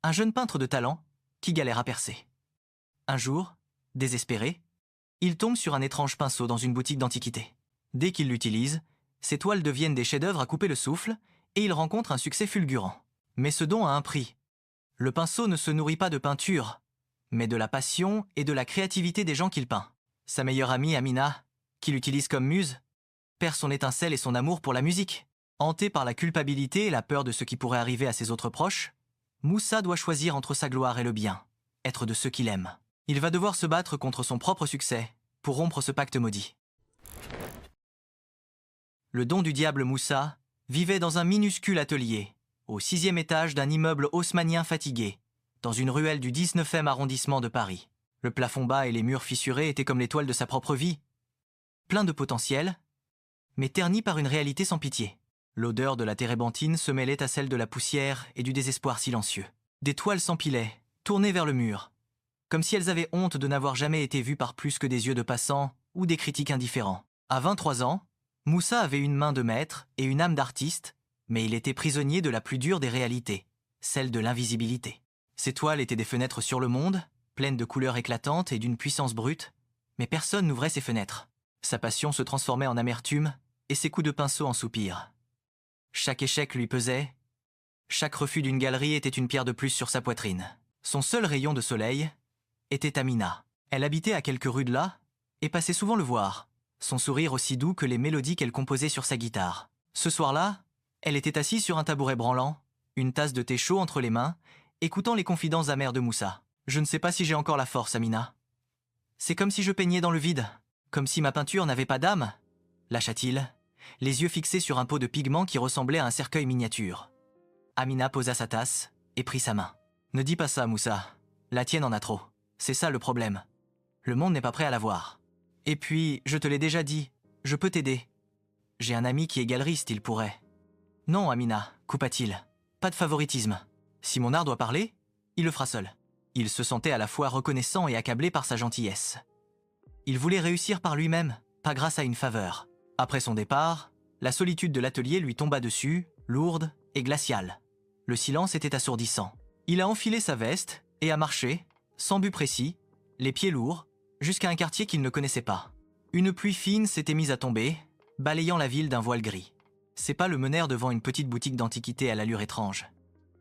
un jeune peintre de talent qui galère à percer. Un jour, désespéré, il tombe sur un étrange pinceau dans une boutique d'antiquités. Dès qu'il l'utilise, ses toiles deviennent des chefs-d'œuvre à couper le souffle et il rencontre un succès fulgurant. Mais ce don a un prix. Le pinceau ne se nourrit pas de peinture, mais de la passion et de la créativité des gens qu'il peint. Sa meilleure amie, Amina, qui l'utilise comme muse, perd son étincelle et son amour pour la musique. Hanté par la culpabilité et la peur de ce qui pourrait arriver à ses autres proches, Moussa doit choisir entre sa gloire et le bien, être de ceux qu'il aime. Il va devoir se battre contre son propre succès pour rompre ce pacte maudit. Le don du diable Moussa vivait dans un minuscule atelier, au 6e étage d'un immeuble haussmannien fatigué, dans une ruelle du 19e arrondissement de Paris. Le plafond bas et les murs fissurés étaient comme les toiles de sa propre vie, plein de potentiel, mais ternis par une réalité sans pitié. L'odeur de la térébenthine se mêlait à celle de la poussière et du désespoir silencieux. Des toiles s'empilaient, tournées vers le mur, comme si elles avaient honte de n'avoir jamais été vues par plus que des yeux de passants ou des critiques indifférents. À 23 ans, Moussa avait une main de maître et une âme d'artiste, mais il était prisonnier de la plus dure des réalités, celle de l'invisibilité. Ses toiles étaient des fenêtres sur le monde, pleines de couleurs éclatantes et d'une puissance brute, mais personne n'ouvrait ses fenêtres. Sa passion se transformait en amertume et ses coups de pinceau en soupirs. Chaque échec lui pesait, chaque refus d'une galerie était une pierre de plus sur sa poitrine. Son seul rayon de soleil était Amina. Elle habitait à quelques rues de là et passait souvent le voir, son sourire aussi doux que les mélodies qu'elle composait sur sa guitare. Ce soir-là, elle était assise sur un tabouret branlant, une tasse de thé chaud entre les mains, écoutant les confidences amères de Moussa. « Je ne sais pas si j'ai encore la force, Amina. C'est comme si je peignais dans le vide, comme si ma peinture n'avait pas d'âme, » lâcha-t-il, les yeux fixés sur un pot de pigments qui ressemblait à un cercueil miniature. Amina posa sa tasse et prit sa main. « Ne dis pas ça, Moussa. La tienne en a trop. C'est ça le problème. Le monde n'est pas prêt à la voir. Et puis, je te l'ai déjà dit, je peux t'aider. J'ai un ami qui est galeriste, il pourrait. » « Non, Amina, coupa-t-il. Pas de favoritisme. Si mon art doit parler, il le fera seul. » Il se sentait à la fois reconnaissant et accablé par sa gentillesse. Il voulait réussir par lui-même, pas grâce à une faveur. Après son départ, la solitude de l'atelier lui tomba dessus, lourde et glaciale. Le silence était assourdissant. Il a enfilé sa veste et a marché, sans but précis, les pieds lourds, jusqu'à un quartier qu'il ne connaissait pas. Une pluie fine s'était mise à tomber, balayant la ville d'un voile gris. Ses pas le menèrent devant une petite boutique d'antiquités à l'allure étrange,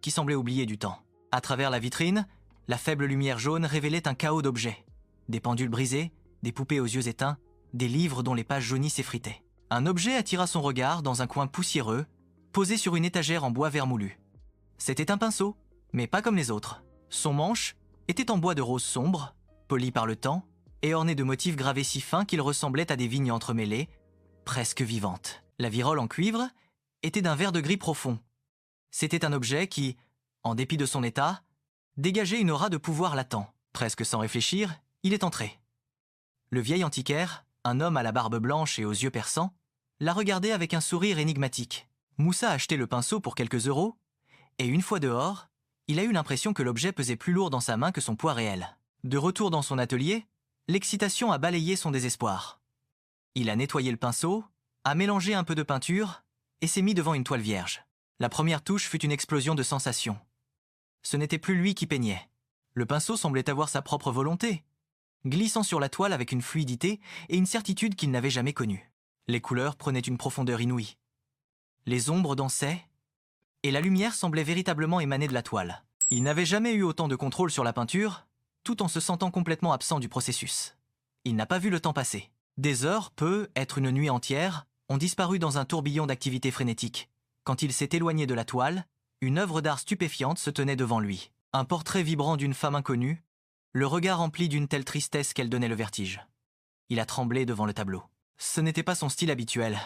qui semblait oublier du temps. À travers la vitrine, la faible lumière jaune révélait un chaos d'objets. Des pendules brisées, des poupées aux yeux éteints, des livres dont les pages jaunies s'effritaient. Un objet attira son regard dans un coin poussiéreux, posé sur une étagère en bois vermoulu. C'était un pinceau, mais pas comme les autres. Son manche était en bois de rose sombre, poli par le temps, et orné de motifs gravés si fins qu'ils ressemblaient à des vignes entremêlées, presque vivantes. La virole en cuivre était d'un vert de gris profond. C'était un objet qui, en dépit de son état, dégageait une aura de pouvoir latent. Presque sans réfléchir, il est entré. Le vieil antiquaire, un homme à la barbe blanche et aux yeux perçants, l'a regardé avec un sourire énigmatique. Moussa a acheté le pinceau pour quelques euros, et une fois dehors, il a eu l'impression que l'objet pesait plus lourd dans sa main que son poids réel. De retour dans son atelier, l'excitation a balayé son désespoir. Il a nettoyé le pinceau, a mélangé un peu de peinture, et s'est mis devant une toile vierge. La première touche fut une explosion de sensations. Ce n'était plus lui qui peignait. Le pinceau semblait avoir sa propre volonté, glissant sur la toile avec une fluidité et une certitude qu'il n'avait jamais connue. Les couleurs prenaient une profondeur inouïe. Les ombres dansaient, et la lumière semblait véritablement émaner de la toile. Il n'avait jamais eu autant de contrôle sur la peinture, tout en se sentant complètement absent du processus. Il n'a pas vu le temps passer. Des heures, peu, être une nuit entière, ont disparu dans un tourbillon d'activité frénétique. Quand il s'est éloigné de la toile, une œuvre d'art stupéfiante se tenait devant lui. Un portrait vibrant d'une femme inconnue, le regard rempli d'une telle tristesse qu'elle donnait le vertige. Il a tremblé devant le tableau. Ce n'était pas son style habituel.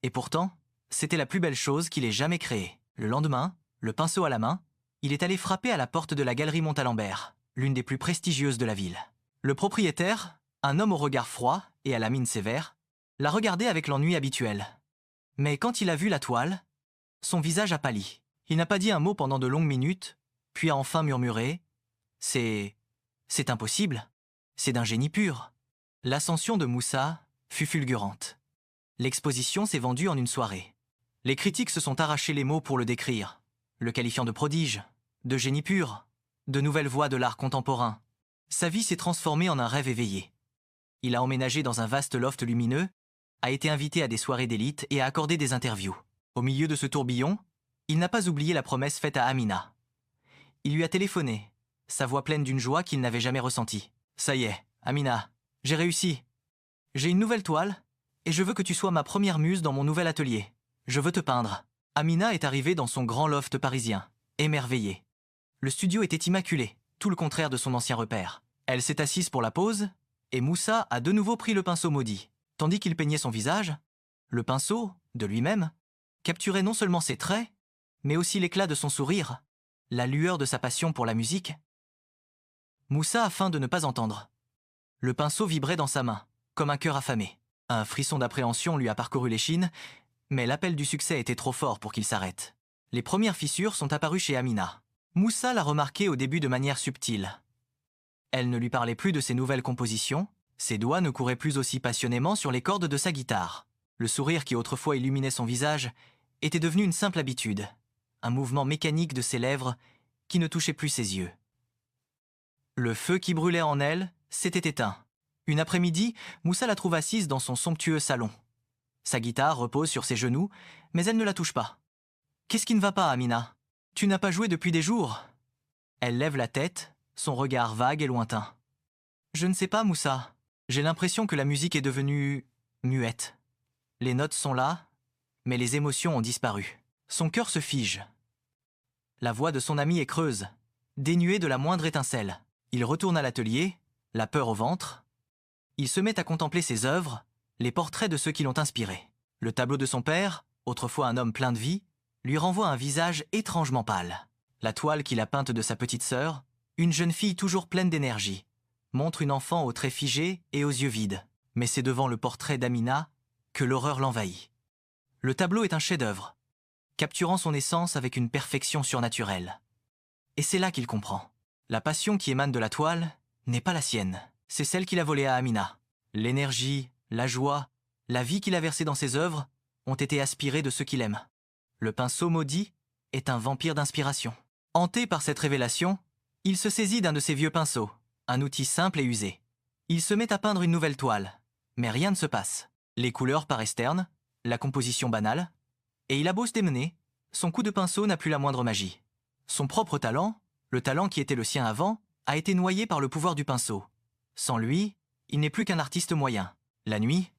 Et pourtant, c'était la plus belle chose qu'il ait jamais créée. Le lendemain, le pinceau à la main, il est allé frapper à la porte de la galerie Montalembert, l'une des plus prestigieuses de la ville. Le propriétaire, un homme au regard froid et à la mine sévère, l'a regardé avec l'ennui habituel. Mais quand il a vu la toile, son visage a pâli. Il n'a pas dit un mot pendant de longues minutes, puis a enfin murmuré « C'est impossible. C'est d'un génie pur. » L'ascension de Moussa fut fulgurante. L'exposition s'est vendue en une soirée. Les critiques se sont arrachés les mots pour le décrire, le qualifiant de prodige, de génie pur, de nouvelles voies de l'art contemporain. Sa vie s'est transformée en un rêve éveillé. Il a emménagé dans un vaste loft lumineux, a été invité à des soirées d'élite et a accordé des interviews. Au milieu de ce tourbillon, il n'a pas oublié la promesse faite à Amina. Il lui a téléphoné, sa voix pleine d'une joie qu'il n'avait jamais ressentie. « Ça y est, Amina, j'ai réussi. J'ai une nouvelle toile et je veux que tu sois ma première muse dans mon nouvel atelier. Je veux te peindre. » Amina est arrivée dans son grand loft parisien, émerveillée. Le studio était immaculé, tout le contraire de son ancien repère. Elle s'est assise pour la pause et Moussa a de nouveau pris le pinceau maudit. Tandis qu'il peignait son visage, le pinceau, de lui-même, capturait non seulement ses traits, mais aussi l'éclat de son sourire, la lueur de sa passion pour la musique. Moussa a faim de ne pas entendre. Le pinceau vibrait dans sa main, comme un cœur affamé. Un frisson d'appréhension lui a parcouru l'échine, mais l'appel du succès était trop fort pour qu'il s'arrête. Les premières fissures sont apparues chez Amina. Moussa l'a remarqué au début de manière subtile. Elle ne lui parlait plus de ses nouvelles compositions, ses doigts ne couraient plus aussi passionnément sur les cordes de sa guitare. Le sourire qui autrefois illuminait son visage était devenu une simple habitude, un mouvement mécanique de ses lèvres qui ne touchait plus ses yeux. Le feu qui brûlait en elle s'était éteint. Une après-midi, Moussa la trouve assise dans son somptueux salon. Sa guitare repose sur ses genoux, mais elle ne la touche pas. « Qu'est-ce qui ne va pas, Amina? Tu n'as pas joué depuis des jours ?» Elle lève la tête, son regard vague et lointain. « Je ne sais pas, Moussa. J'ai l'impression que la musique est devenue muette. Les notes sont là, mais les émotions ont disparu. » Son cœur se fige. La voix de son ami est creuse, dénuée de la moindre étincelle. Il retourne à l'atelier, la peur au ventre. Il se met à contempler ses œuvres, les portraits de ceux qui l'ont inspiré. Le tableau de son père, autrefois un homme plein de vie, lui renvoie un visage étrangement pâle. La toile qu'il a peinte de sa petite sœur, une jeune fille toujours pleine d'énergie, montre une enfant aux traits figés et aux yeux vides. Mais c'est devant le portrait d'Amina que l'horreur l'envahit. Le tableau est un chef-d'œuvre, capturant son essence avec une perfection surnaturelle. Et c'est là qu'il comprend. La passion qui émane de la toile n'est pas la sienne, c'est celle qu'il a volée à Amina. L'énergie, la joie, la vie qu'il a versée dans ses œuvres ont été aspirées de ceux qu'il aime. Le pinceau maudit est un vampire d'inspiration. Hanté par cette révélation, il se saisit d'un de ses vieux pinceaux, un outil simple et usé. Il se met à peindre une nouvelle toile, mais rien ne se passe. Les couleurs paraissent ternes, la composition banale, et il a beau se démener, son coup de pinceau n'a plus la moindre magie. Son propre talent, le talent qui était le sien avant, a été noyé par le pouvoir du pinceau. Sans lui, il n'est plus qu'un artiste moyen. La nuit,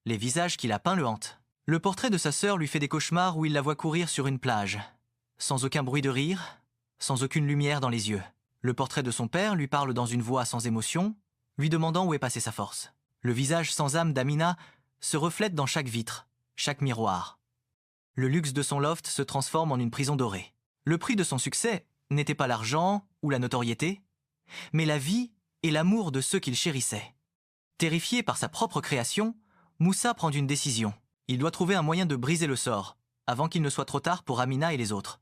les visages qu'il a peints le hantent. Le portrait de sa sœur lui fait des cauchemars où il la voit courir sur une plage, sans aucun bruit de rire, sans aucune lumière dans les yeux. Le portrait de son père lui parle dans une voix sans émotion, lui demandant où est passée sa force. Le visage sans âme d'Amina se reflète dans chaque vitre, chaque miroir. Le luxe de son loft se transforme en une prison dorée. Le prix de son succès n'était pas l'argent ou la notoriété, mais la vie et l'amour de ceux qu'il chérissait. Terrifié par sa propre création, Moussa prend une décision. Il doit trouver un moyen de briser le sort, avant qu'il ne soit trop tard pour Amina et les autres.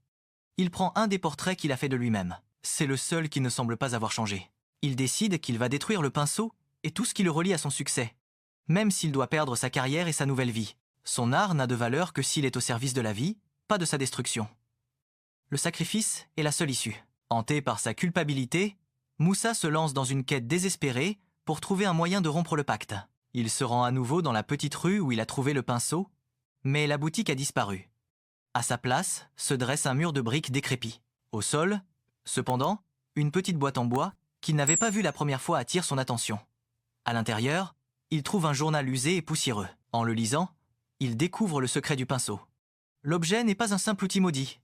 Il prend un des portraits qu'il a fait de lui-même. C'est le seul qui ne semble pas avoir changé. Il décide qu'il va détruire le pinceau et tout ce qui le relie à son succès, même s'il doit perdre sa carrière et sa nouvelle vie. Son art n'a de valeur que s'il est au service de la vie, pas de sa destruction. Le sacrifice est la seule issue. Hanté par sa culpabilité, Moussa se lance dans une quête désespérée pour trouver un moyen de rompre le pacte. Il se rend à nouveau dans la petite rue où il a trouvé le pinceau, mais la boutique a disparu. À sa place se dresse un mur de briques décrépit. Au sol, cependant, une petite boîte en bois qu'il n'avait pas vue la première fois attire son attention. À l'intérieur, il trouve un journal usé et poussiéreux. En le lisant, il découvre le secret du pinceau. L'objet n'est pas un simple outil maudit,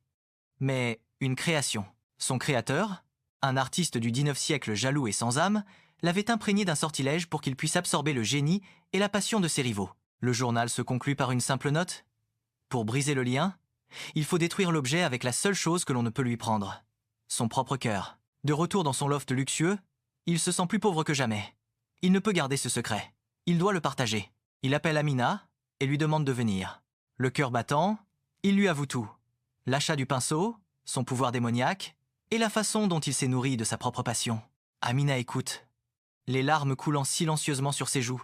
mais une création. Son créateur, un artiste du XIXe siècle jaloux et sans âme, l'avait imprégné d'un sortilège pour qu'il puisse absorber le génie et la passion de ses rivaux. Le journal se conclut par une simple note. Pour briser le lien, il faut détruire l'objet avec la seule chose que l'on ne peut lui prendre, son propre cœur. De retour dans son loft luxueux, il se sent plus pauvre que jamais. Il ne peut garder ce secret. Il doit le partager. Il appelle Amina et lui demande de venir. Le cœur battant, il lui avoue tout. L'achat du pinceau, son pouvoir démoniaque et la façon dont il s'est nourri de sa propre passion. Amina écoute, les larmes coulant silencieusement sur ses joues.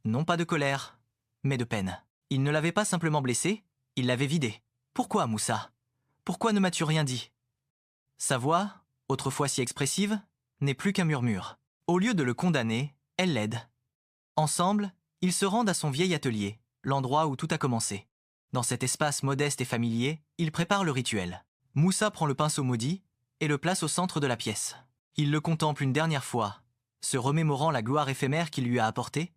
Non pas de colère, mais de peine. Il ne l'avait pas simplement blessé, il l'avait vidé. Pourquoi, Moussa? Pourquoi ne m'as-tu rien dit? Sa voix, autrefois si expressive, n'est plus qu'un murmure. Au lieu de le condamner, elle l'aide. Ensemble, ils se rendent à son vieil atelier, l'endroit où tout a commencé. Dans cet espace modeste et familier, ils préparent le rituel. Moussa prend le pinceau maudit et le place au centre de la pièce. Il le contemple une dernière fois, se remémorant la gloire éphémère qu'il lui a apportée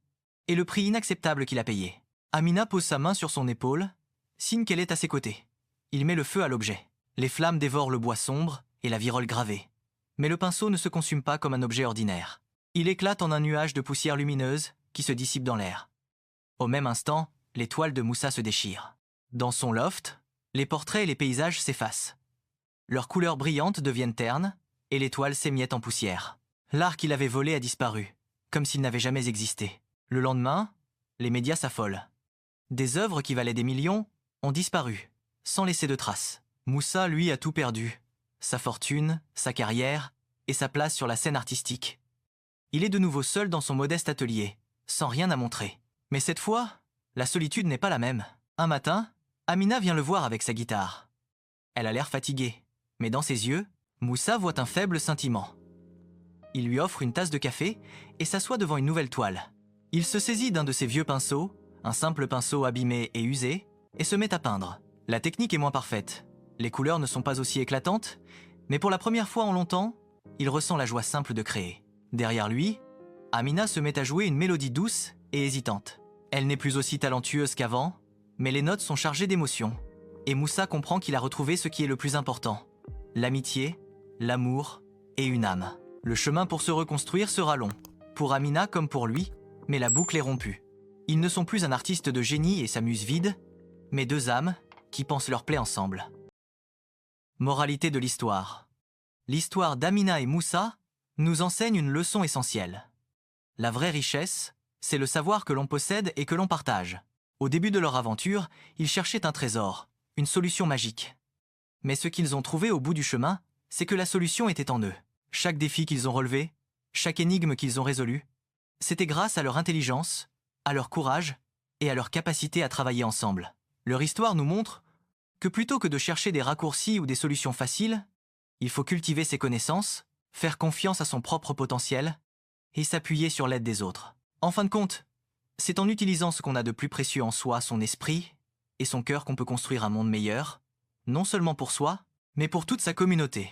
et le prix inacceptable qu'il a payé. Amina pose sa main sur son épaule, signe qu'elle est à ses côtés. Il met le feu à l'objet. Les flammes dévorent le bois sombre et la virole gravée. Mais le pinceau ne se consume pas comme un objet ordinaire. Il éclate en un nuage de poussière lumineuse qui se dissipe dans l'air. Au même instant, les toiles de Moussa se déchirent. Dans son loft, les portraits et les paysages s'effacent. Leurs couleurs brillantes deviennent ternes et les toiles s'émiettent en poussière. L'art qu'il avait volé a disparu, comme s'il n'avait jamais existé. Le lendemain, les médias s'affolent. Des œuvres qui valaient des millions ont disparu, sans laisser de traces. Moussa, lui, a tout perdu. Sa fortune, sa carrière et sa place sur la scène artistique. Il est de nouveau seul dans son modeste atelier, sans rien à montrer. Mais cette fois, la solitude n'est pas la même. Un matin, Amina vient le voir avec sa guitare. Elle a l'air fatiguée, mais dans ses yeux, Moussa voit un faible scintillement. Il lui offre une tasse de café et s'assoit devant une nouvelle toile. Il se saisit d'un de ses vieux pinceaux, un simple pinceau abîmé et usé, et se met à peindre. La technique est moins parfaite. Les couleurs ne sont pas aussi éclatantes, mais pour la première fois en longtemps, il ressent la joie simple de créer. Derrière lui, Amina se met à jouer une mélodie douce et hésitante. Elle n'est plus aussi talentueuse qu'avant, mais les notes sont chargées d'émotion. Et Moussa comprend qu'il a retrouvé ce qui est le plus important: l'amitié, l'amour et une âme. Le chemin pour se reconstruire sera long, pour Amina comme pour lui, mais la boucle est rompue. Ils ne sont plus un artiste de génie et sa muse vide, mais deux âmes qui pensent leur plaie ensemble. Moralité de l'histoire. L'histoire d'Amina et Moussa nous enseigne une leçon essentielle. La vraie richesse, c'est le savoir que l'on possède et que l'on partage. Au début de leur aventure, ils cherchaient un trésor, une solution magique. Mais ce qu'ils ont trouvé au bout du chemin, c'est que la solution était en eux. Chaque défi qu'ils ont relevé, chaque énigme qu'ils ont résolue, c'était grâce à leur intelligence, à leur courage et à leur capacité à travailler ensemble. Leur histoire nous montre que plutôt que de chercher des raccourcis ou des solutions faciles, il faut cultiver ses connaissances, faire confiance à son propre potentiel et s'appuyer sur l'aide des autres. En fin de compte, c'est en utilisant ce qu'on a de plus précieux en soi, son esprit et son cœur, qu'on peut construire un monde meilleur, non seulement pour soi, mais pour toute sa communauté.